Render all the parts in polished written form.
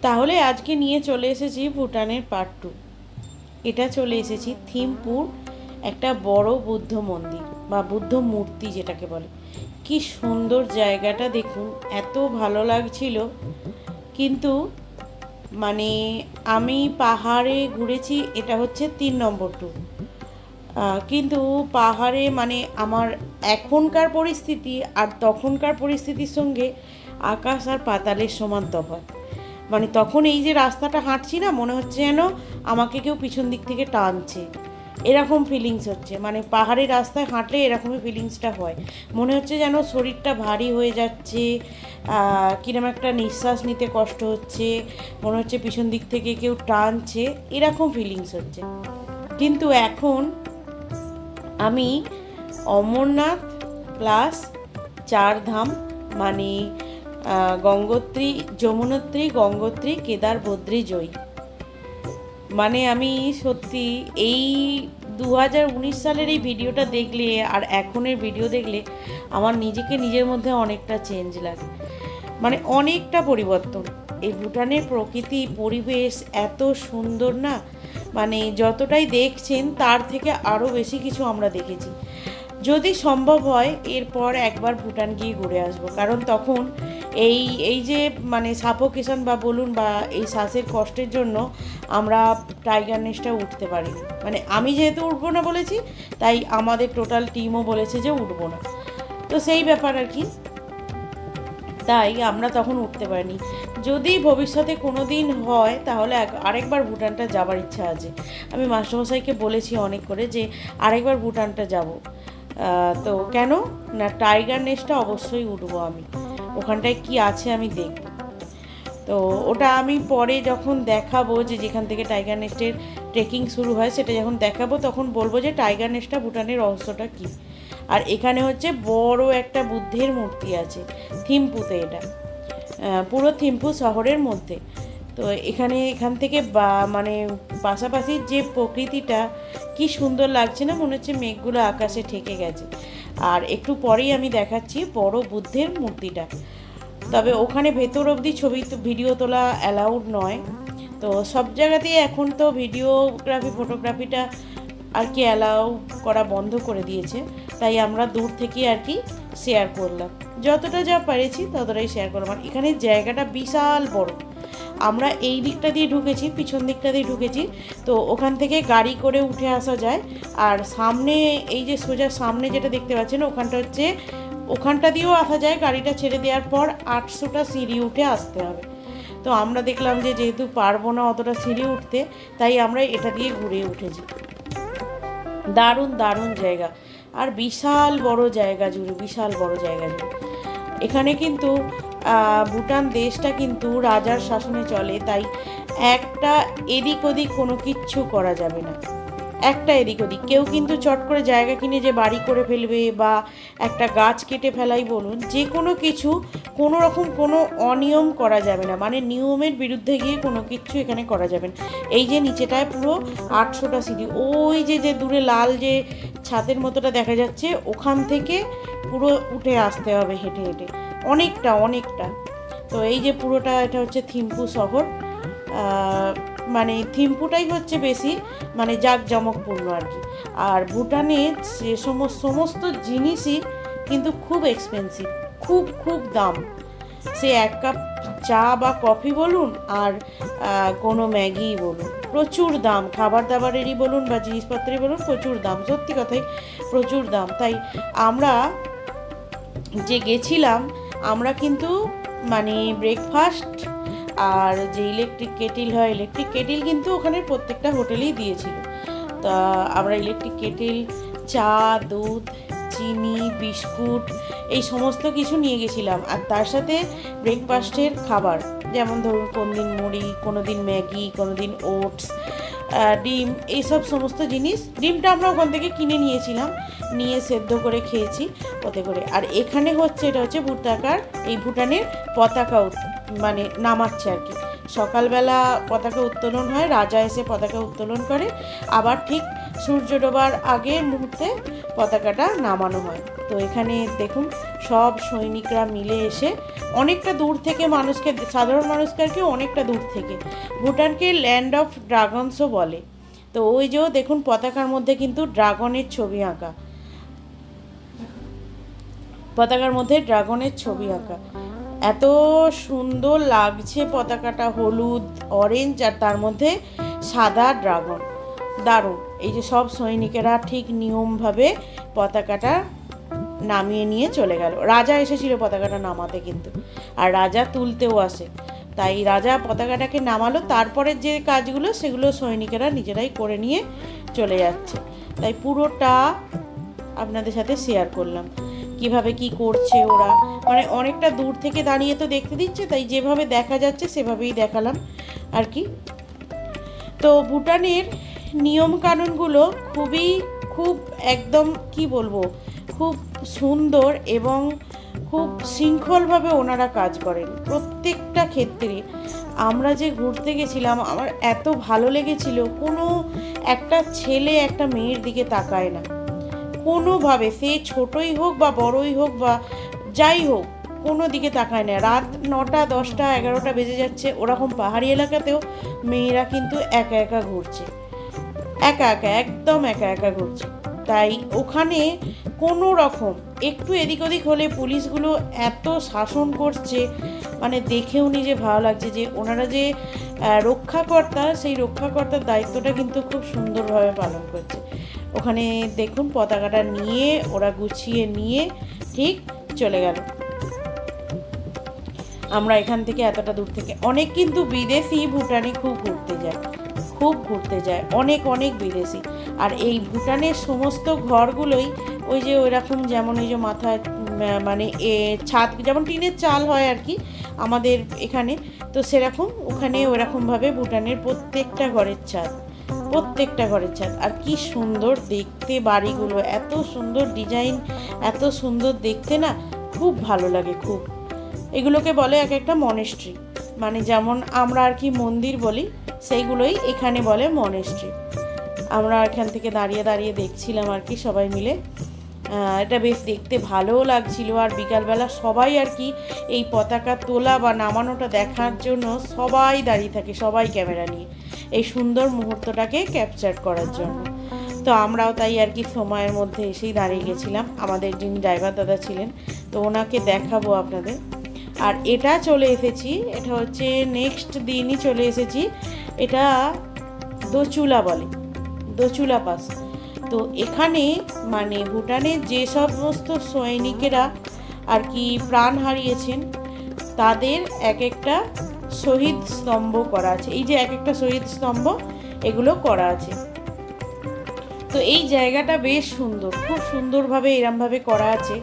তাহলে আজকে নিয়ে চলে এসেছি ভুটানের পার্ট 2। এটা চলে এসেছি থিম্পুর একটা বড় বুদ্ধ মন্দির বা বুদ্ধ মূর্তি যেটাকে বলে। কি সুন্দর জায়গাটা দেখুন, এত ভালো লাগছিল। কিন্তু মানে আমি পাহাড়ে ঘুরেছি, এটা হচ্ছে 3 নম্বর ট্যুর। কিন্তু পাহাড়ে মানে আমার এখনকার পরিস্থিতি আর তখনকার পরিস্থিতির সঙ্গে আকাশ আর পাতালের সমান তফাৎ। মানে তখন এই যে রাস্তাটা হাঁটছি না, মনে হচ্ছে যেন আমাকে কেউ পিছন দিক থেকে টানছে, এরকম ফিলিংস হচ্ছে। মানে পাহাড়ি রাস্তায় হাঁটলে এরকমই ফিলিংসটা হয়, মনে হচ্ছে যেন শরীরটা ভারী হয়ে যাচ্ছে, কিরম একটা নিঃশ্বাস নিতে কষ্ট হচ্ছে, মনে হচ্ছে পিছন দিক থেকে কেউ টানছে, এরকম ফিলিংস হচ্ছে। কিন্তু এখন আমি অমরনাথ প্লাস 4 ধাম মানে গঙ্গোত্রী, যমুনোত্রী, গঙ্গোত্রী, কেদার, বদ্রী, জয়ী। মানে আমি সত্যি এই 2019 সালের এই ভিডিওটা দেখলে আর এখনের ভিডিও দেখলে আমার নিজেকে নিজের মধ্যে অনেকটা চেঞ্জ লাগে, মানে অনেকটা পরিবর্তন। এই ভুটানের প্রকৃতি পরিবেশ এত সুন্দর না, মানে যতটাই দেখছেন তার থেকে আরও বেশি কিছু আমরা দেখেছি। যদি সম্ভব হয় এরপর একবার ভুটান গিয়ে ঘুরে আসবো, কারণ তখন এই এই যে মানে সাফোকেশন বা বলুন বা এই শ্বাসের কষ্টের জন্য আমরা টাইগার নেস্টটা উঠতে পারিনি। মানে আমি যেহেতু উঠবো না বলেছি, তাই আমাদের টোটাল টিমও বলেছে যে উঠবো না, তো সেই ব্যাপার আর কি। তাই আমরা তখন উঠতে পারিনি। যদি ভবিষ্যতে কোনো দিন হয় তাহলে আরেকবার ভুটানটা যাবার ইচ্ছা আছে। আমি মাস্টারমশাইকে বলেছি অনেক করে যে আরেকবার ভুটানটা যাব। তো কেন না, টাইগার নেস্টটা অবশ্যই উঠবো আমি, ওখানটায় কি আছে আমি দেখব। তো ওটা আমি পরে যখন দেখাবো, যে যেখান থেকে টাইগার নেস্টের ট্রেকিং শুরু হয় সেটা যখন দেখাবো, তখন বলবো যে টাইগার নেস্টটা ভুটানের রহস্যটা কী। আর এখানে হচ্ছে বড় একটা বুদ্ধের মূর্তি আছে থিম্পুতে, এটা পুরো থিম্পু শহরের মধ্যে। তো এখান থেকে মানে পাশাপাশি যে প্রকৃতিটা কি সুন্দর লাগছে না, মনে হচ্ছে মেঘগুলো আকাশে ঠেকে গেছে। আর একটু পরেই আমি দেখাচ্ছি বড় বুদ্ধের মূর্তিটা। তবে ওখানে ভেতর অবধি ভিডিও তোলা অ্যালাউড নয়। তো সব জায়গাতেই এখন তো ভিডিওগ্রাফি ফটোগ্রাফিটা আর কি অ্যালাউ করা বন্ধ করে দিয়েছে, তাই আমরা দূর থেকে আর কি শেয়ার করলাম, যতটা যা পেরেছি ততটাই শেয়ার করলাম। আর এখানে জায়গাটা বিশাল বড়। আমরা এই দিকটা দিয়ে ঢুকেছি, পিছন দিকটা দিয়ে ঢুকেছি, তো ওখান থেকে গাড়ি করে উঠে আসা যায়। আর সামনে এই যে সোজা সামনে যেটা দেখতে পাচ্ছেন, ওখানটা দিয়েও আসা যায়, গাড়িটা ছেড়ে দেওয়ার পর 800টা সিঁড়ি উঠে আসতে হবে। তো আমরা দেখলাম যে যেহেতু পারবো না অতটা সিঁড়ি উঠতে, তাই আমরা এটা দিয়ে ঘুরে উঠেছি। দারুণ দারুণ জায়গা, আর বিশাল বড় জায়গা জুড়ে, বিশাল বড় জায়গা জুড়ে। এখানে কিন্তু ভুটান দেশটা কিন্তু রাজার শাসনে চলে, তাই একটা এদিক ওদিক কোনো কিচ্ছু করা যাবে না। একটা এদিক ওদিক কেউ কিন্তু চট করে জায়গা কিনে যে বাড়ি করে ফেলবে বা একটা গাছ কেটে ফেলাই বলুন, যে কোনো কিছু কোনো রকম কোনো অনিয়ম করা যাবে না। মানে নিয়মের বিরুদ্ধে গিয়ে কোনো কিছু এখানে করা যাবে না। এই যে নিচেটায় পুরো 800টা সিঁড়ি, ওই যে যে দূরে লাল যে ছাদের মতোটা দেখা যাচ্ছে, ওখান থেকে পুরো উঠে আসতে হবে হেঁটে হেঁটে, অনেকটা অনেকটা। তো এই যে পুরোটা, এটা হচ্ছে থিম্পু শহর। মানে থিম্পুটাই হচ্ছে বেশি মানে জাঁকজমকপূর্ণ আর কি। আর ভুটানে সে সমস্ত জিনিসই কিন্তু খুব এক্সপেন্সিভ, খুব খুব দাম। সে 1 কাপ চা বা কফি বলুন আর কোনো ম্যাগি বলুন, প্রচুর দাম। খাবার দাবারেরই বলুন বা জিনিসপত্রেরই বলুন, প্রচুর দাম, সত্যি কথাই প্রচুর দাম। তাই আমরা যে গেছিলাম, আমরা কিন্তু মানে ব্রেকফাস্ট আর যে ইলেকট্রিক কেটিল হয়, ইলেকট্রিক কেটিল কিন্তু ওখানে প্রত্যেকটা হোটেলেই দিয়েছিল। তা আমরা ইলেকট্রিক কেটিল, চা, দুধ, চিনি, বিস্কুট এই সমস্ত কিছু নিয়ে গেছিলাম। আর তার সাথে ব্রেকফাস্টের খাবার, যেমন ধরুন কোনো দিন মুড়ি, কোনো দিন ম্যাগি, কোনো দিন ওটস, ডিম, এইসব সমস্ত জিনিস। ডিমটা আমরা ওখান থেকে কিনে নিয়েছিলাম, নিয়ে সেদ্ধ করে খেয়েছি ওতে করে। আর এখানে হচ্ছে, এটা হচ্ছে এই ভুটানের পতাকা মানে নামাচ্ছে আর কি। সকালবেলা পতাকা উত্তোলন হয়, রাজা এসে পতাকা উত্তোলন করে, আবার ঠিক সূর্য ডোবার আগের মুহূর্তে পতাকাটা নামানো হয়। তো এখানে দেখুন সব সৈনিকরা মিলে এসে অনেকটা দূর থেকে মানুষকে, সাধারণ মানুষকে আর কি অনেকটা দূর থেকে, ভুটানকে ল্যান্ড অফ ড্রাগনসও বলে। তো ওই যে দেখুন পতাকার মধ্যে কিন্তু ড্রাগনের ছবি আঁকা, পতাকার মধ্যে ড্রাগনের ছবি আঁকা। এত সুন্দর লাগছে পতাকাটা, হলুদ অরেঞ্জ আর তার মধ্যে সাদা ড্রাগন, দারুণ। এই যে সব সৈনিকেরা ঠিক নিয়মভাবে পতাকাটা নামিয়ে নিয়ে চলে গেল। রাজা এসেছিল পতাকাটা নামাতে কিন্তু, আর রাজা তুলতেও আসে। তাই রাজা পতাকাটাকে নামালো, তারপরে যে কাজগুলো সেগুলো সৈনিকেরা নিজেরাই করে নিয়ে চলে যাচ্ছে। তাই পুরোটা আপনাদের সাথে শেয়ার করলাম কিভাবে কি করছে ওরা, মানে অনেকটা দূর থেকে দাঁড়িয়ে তো দেখতে দিচ্ছে, তাই যেভাবে দেখা যাচ্ছে সেভাবেই দেখালাম আর কি। তো ভুটানের নিয়মকানুনগুলো খুব একদম কি বলবো, খুব সুন্দর এবং খুব শৃঙ্খলভাবে ওনারা কাজ করেন প্রত্যেকটা ক্ষেত্রে। আমরা যে ঘুরতে গেছিলাম আমার এত ভালো লেগেছিল, কোনো একটা ছেলে একটা মেয়ের দিকে তাকায় না কোনোভাবে, সে ছোটই হোক বা বড়ই হোক বা যাই হোক, কোনো দিকে তাকায় না। রাত 9টা 10টা 11টা বেজে যাচ্ছে, ওরকম পাহাড়ি এলাকাতেও মেয়েরা কিন্তু একা একা ঘুরছে, একা একা, একদম একা একা ঘুরছে। তাই ওখানে কোনো রকম একটু এদিক ওদিক হলে পুলিশগুলো এত শাসন করছে, মানে দেখেও নিজে ভালো লাগছে যে ওনারা যে রক্ষাকর্তা, সেই রক্ষাকর্তার দায়িত্বটা কিন্তু খুব সুন্দরভাবে পালন করছে। ওখানে দেখুন পতাকাটা নিয়ে ওরা গুছিয়ে নিয়ে ঠিক চলে গেল। আমরা এখান থেকে এতটা দূর থেকে, অনেক কিন্তু বিদেশি ভুটানে খুব ঘুরতে যায় অনেক অনেক বিদেশি। আর এই ভুটানের সমস্ত ঘরগুলোই ওই যে ওই রকম, যেমন ওই যে মাথায় মানে ছাদ যেমন টিনের চাল হয় আর কি আমাদের এখানে, তো সেরকম ওখানে ওরকমভাবে ভুটানের প্রত্যেকটা ঘরের ছাদ। আর কি সুন্দর দেখতে বাড়িগুলো, এত সুন্দর ডিজাইন, এত সুন্দর দেখতে না, খুব ভালো লাগে খুব। এগুলোকে বলে এক একটা মনেস্ট্রি, মানে যেমন আমরা আর কি মন্দির বলি, সেইগুলোই এখানে বলে মনেস্ট্রি। আমরা এখান থেকে দাঁড়িয়ে দাঁড়িয়ে দেখছিলাম আর কি সবাই মিলে, এটা বেশ দেখতে ভালোও লাগছিল। আর বিকালবেলা সবাই আর কি এই পতাকা তোলা বা নামানোটা দেখার জন্য সবাই দাঁড়িয়ে থাকে, সবাই ক্যামেরা নিয়ে এই সুন্দর মুহূর্তটাকে ক্যাপচার করার জন্য। তো আমরাও তাই আর কি সময়ের মধ্যে এসেই দাঁড়িয়ে গেছিলাম, আমাদের যিনি ড্রাইভার দাদা ছিলেন, তো ওনাকে দেখাবো আপনাদের। আর এটা চলে এসেছি, এটা হচ্ছে নেক্সট দিনই চলে এসেছি, এটা দোচুলা বলে, দোচুলা পাস। তো এখানে মানে ভুটানের যে সমস্ত সৈনিকেরা আর কি প্রাণ হারিয়েছেন তাদের এক একটা শহীদ স্তম্ভ করা আছে। এই যে এক একটা শহীদ স্তম্ভ এগুলো করা আছে। তো এই জায়গাটা বেশ সুন্দর, খুব সুন্দরভাবে এরমভাবে করা আছে।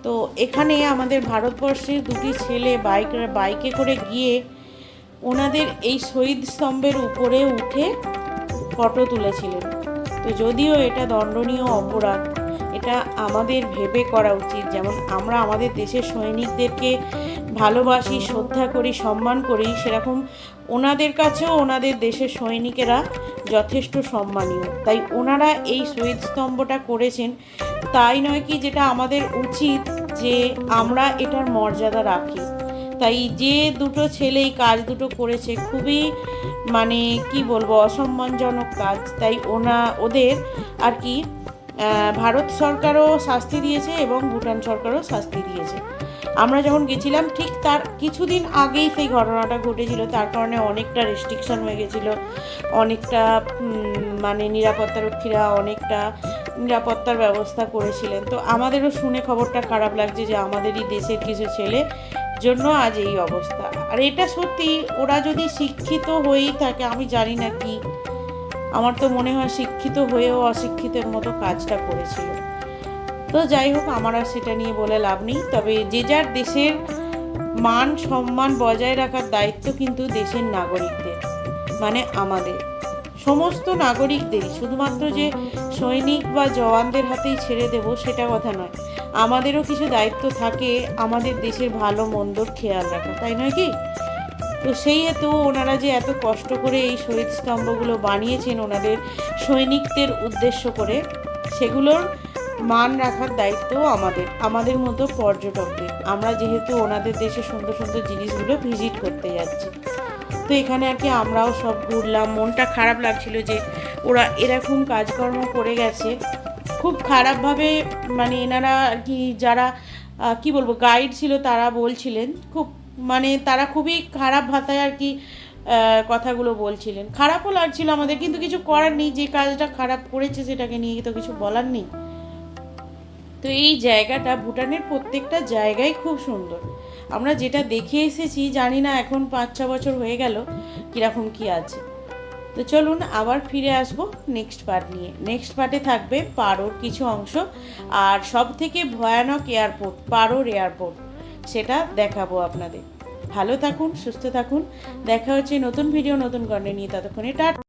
তো এখানে আমাদের ভারতবর্ষের দুটি ছেলে বাইকে করে গিয়ে ওনাদের এই শহীদ স্তম্ভের উপরে উঠে ফটো তুলেছিলেন। তো যদিও এটা দণ্ডনীয় অপরাধ, এটা আমাদের ভেবে করা উচিত। যেমন আমরা আমাদের দেশের সৈনিকদেরকে ভালোবাসি, শ্রদ্ধা করি, সম্মান করি, সেরকম ওনাদের কাছেও ওনাদের দেশের সৈনিকেরা যথেষ্ট সম্মানীয়। তাই ওনারা এই শহীদ স্তম্ভটা করেছেন, তাই নয় কি যেটা আমাদের উচিত যে আমরা এটার মর্যাদা রাখি। তাই যে দুটো ছেলে এই কাজ দুটো করেছে খুবই মানে কি বলবো অসম্মানজনক কাজ। তাই ওদের আর কি ভারত সরকারও শাস্তি দিয়েছে এবং ভুটান সরকারও শাস্তি দিয়েছে। আমরা যখন গেছিলাম ঠিক তার কিছুদিন আগেই সেই ঘটনাটা ঘটেছিল, তার কারণে অনেকটা রেস্ট্রিকশন হয়ে গেছিলো, অনেকটা মানে নিরাপত্তারক্ষীরা অনেকটা নিরাপত্তার ব্যবস্থা করেছিলেন। তো আমাদেরও শুনে খবরটা খারাপ লাগছে যে আমাদেরই দেশের কিছু ছেলে জন্য আজ এই অবস্থা। আর এটা সত্যি, ওরা যদি শিক্ষিত হয়েই থাকে, আমি জানি না কি, আমার তো মনে হয় শিক্ষিত হয়েও অশিক্ষিতের মতো কাজটা করেছিল। তো যাই হোক, আমার আর সেটা নিয়ে বলে লাভ নেই। তবে যে যার দেশের মান সম্মান বজায় রাখার দায়িত্ব কিন্তু দেশের নাগরিকদের, মানে আমাদের সমস্ত নাগরিকদেরই, শুধুমাত্র যে সৈনিক বা জওয়ানদের হাতেই ছেড়ে দেব সেটা কথা নয়। আমাদেরও কিছু দায়িত্ব থাকে আমাদের দেশের ভালো মন্দর খেয়াল রাখা, তাই নয় কি? তো সেই হেতু ওনারা যে এত কষ্ট করে এই শহীদ স্তম্ভগুলো বানিয়েছেন ওনাদের সৈনিকদের উদ্দেশ্য করে, সেগুলোর মান রাখার দায়িত্ব আমাদের মতো পর্যটকদের। আমরা যেহেতু ওনাদের দেশে সুন্দর সুন্দর জিনিসগুলো ভিজিট করতে যাচ্ছি, তো এখানে আর কি আমরাও সব ঘুরলাম। মনটা খারাপ লাগছিল যে ওরা এরকম কাজকর্ম করে গেছে খুব খারাপভাবে। মানে এনারা আর কি যারা কি বলবো গাইড ছিল তারা বলছিলেন খুব, মানে তারা খুবই খারাপ ভাষায় আর কি কথাগুলো বলছিলেন। খারাপও লাগছিল আমাদের, কিন্তু কিছু করার নেই, যে কাজটা খারাপ করেছে সেটাকে নিয়ে তো কিছু বলার নেই। তো এই জায়গাটা, ভুটানের প্রত্যেকটা জায়গাই খুব সুন্দর। আমরা যেটা দেখে এসেছি, জানি না এখন 5-6 বছর হয়ে গেল কীরকম কী আছে। তো চলুন আবার ফিরে আসবো নেক্সট পার্ট নিয়ে। নেক্সট পার্টে থাকবে পারোর কিছু অংশ, আর সব থেকে ভয়ানক এয়ারপোর্ট, পারোর এয়ারপোর্ট, সেটা দেখাবো আপনাদের। ভালো থাকুন, সুস্থ থাকুন, দেখা হচ্ছে নতুন ভিডিও নতুন কন্টেন্ট নিয়ে। ততক্ষণে টাটা।